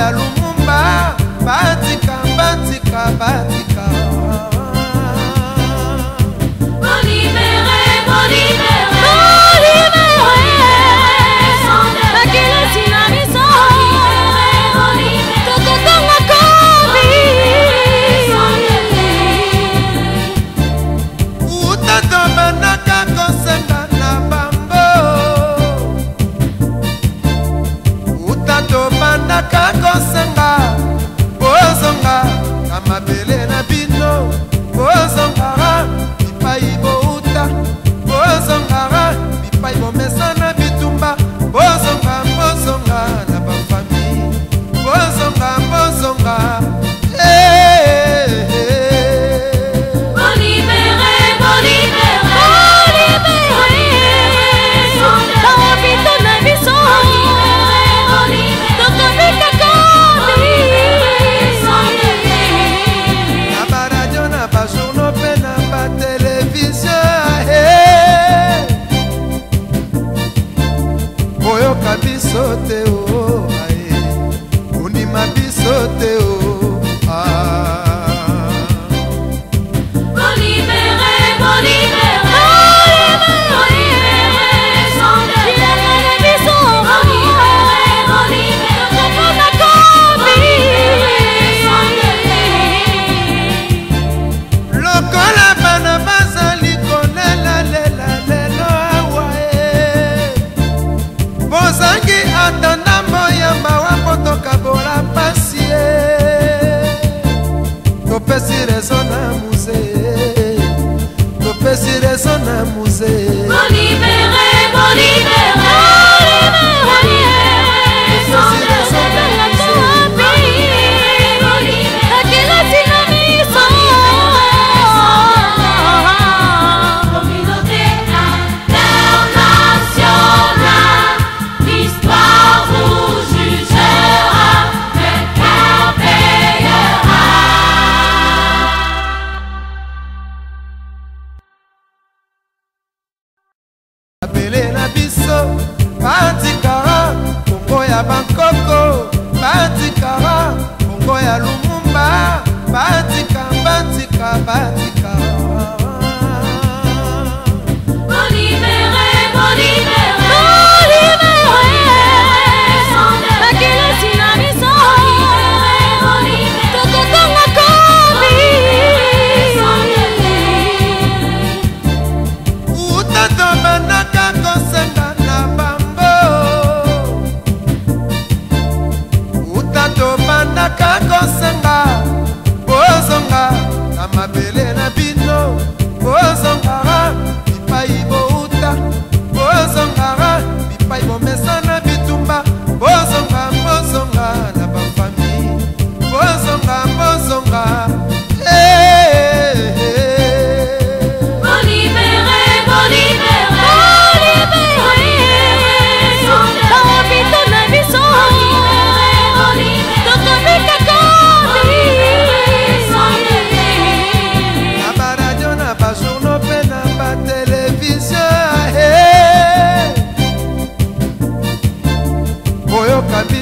ya Lumumba batika batika batika kakosenga bozonga kamabele na bino bozongara bipai bouta bozongara bipai bomesa na bitumba bozonga bozonga na bafami bozonga bozonga bisote o ae unima bisote o lokola bana bazali kolela lela lelo awae bozangi atanda moyamba wapotoka bola pasie topesi rezo na musée topesi rezo na musée batikara Kongo ya Bangkoko batikara Kongo ya Lumumba batika batika batika kakosenga bozonga kamabele na bino bozongara bipai bouta bozongara bipai bomesa na bitumba bozonga bozonga na bafami bozonga bozonga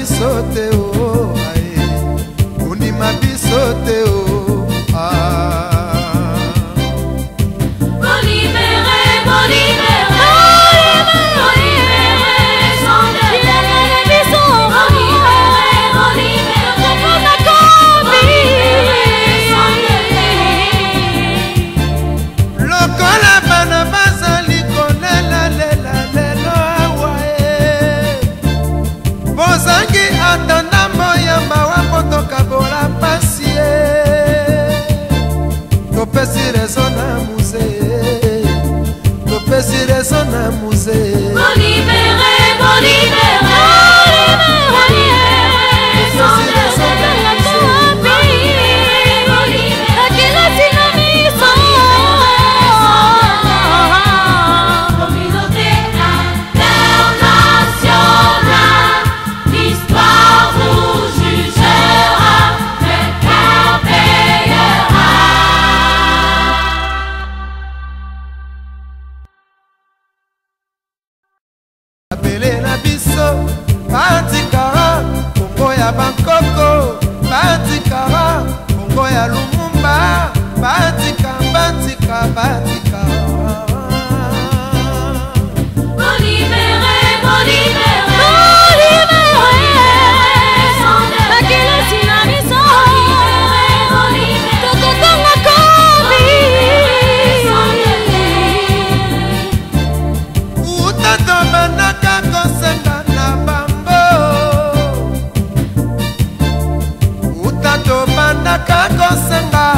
bisote o ae unima bisote o lokola bana bazali kolela lela lelo awae bozangi atanda moyamba wapotoka bola pasie bankoko batikara Kongo ya Lumumba batika batika batika Kakosenga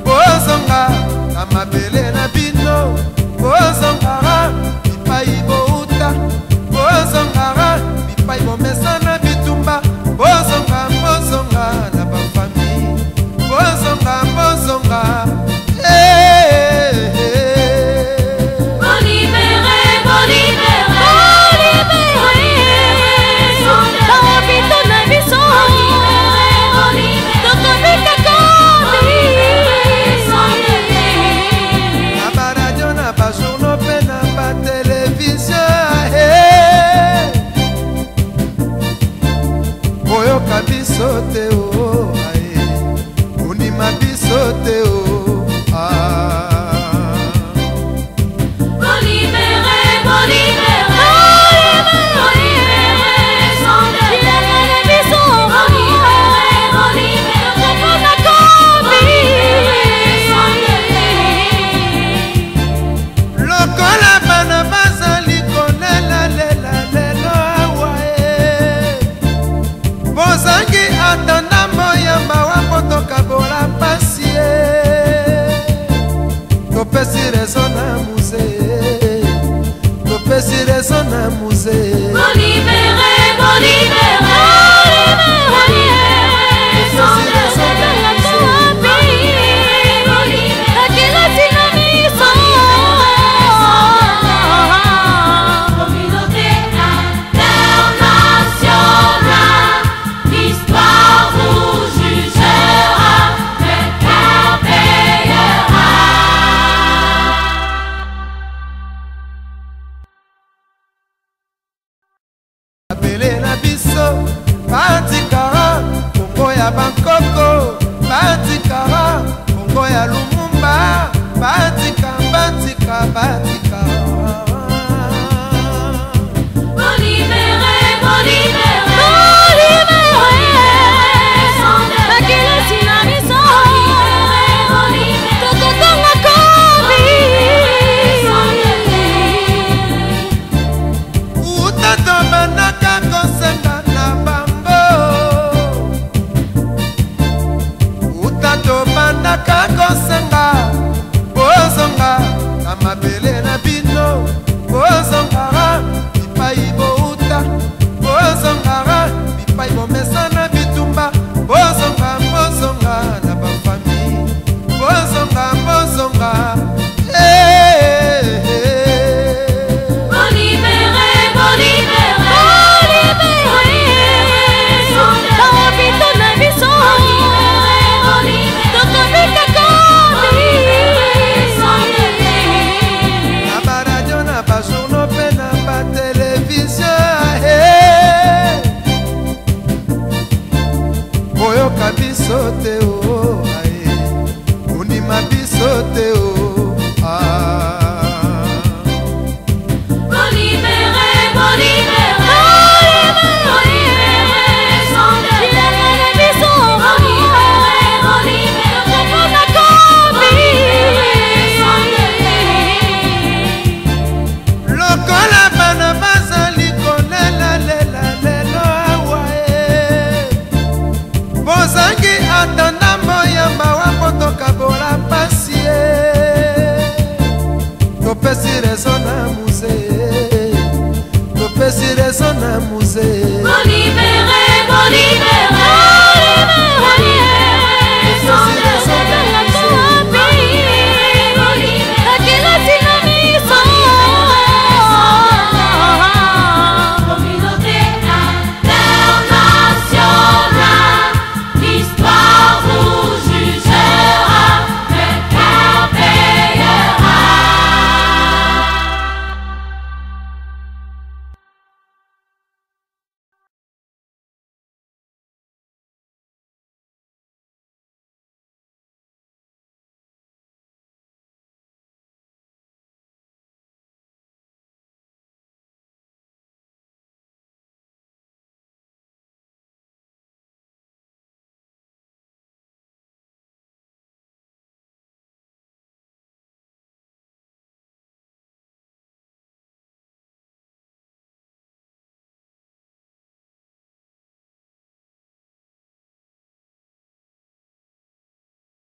bozonga na mabele na bino bozongara bipai bouta bozongara bipai bomesa na bitumba bozonga bozonga na bafami bozonga bozonga bisote o ae unima bisote o lokola bana bazali kolela lela lelo awae bozangi atanda moyamba wa motoka bola pasie topesi rezo na musée topesi rezo na musée batikara Kongo ya bankoko batikara Kongo ya Lumumba batika batika batika kakosenga bozonga na mabele na bino bozongara bipai bouta bozongara bipai bomesa na bitumba bozonga bozonga na bafami bozonga bozonga bisote o ae unima bisote o lokola bana bazali kolela lela lelo awae bozangi atanda moyamba wa motoka bola pasie topesi rezo na musée topesi rezo na musée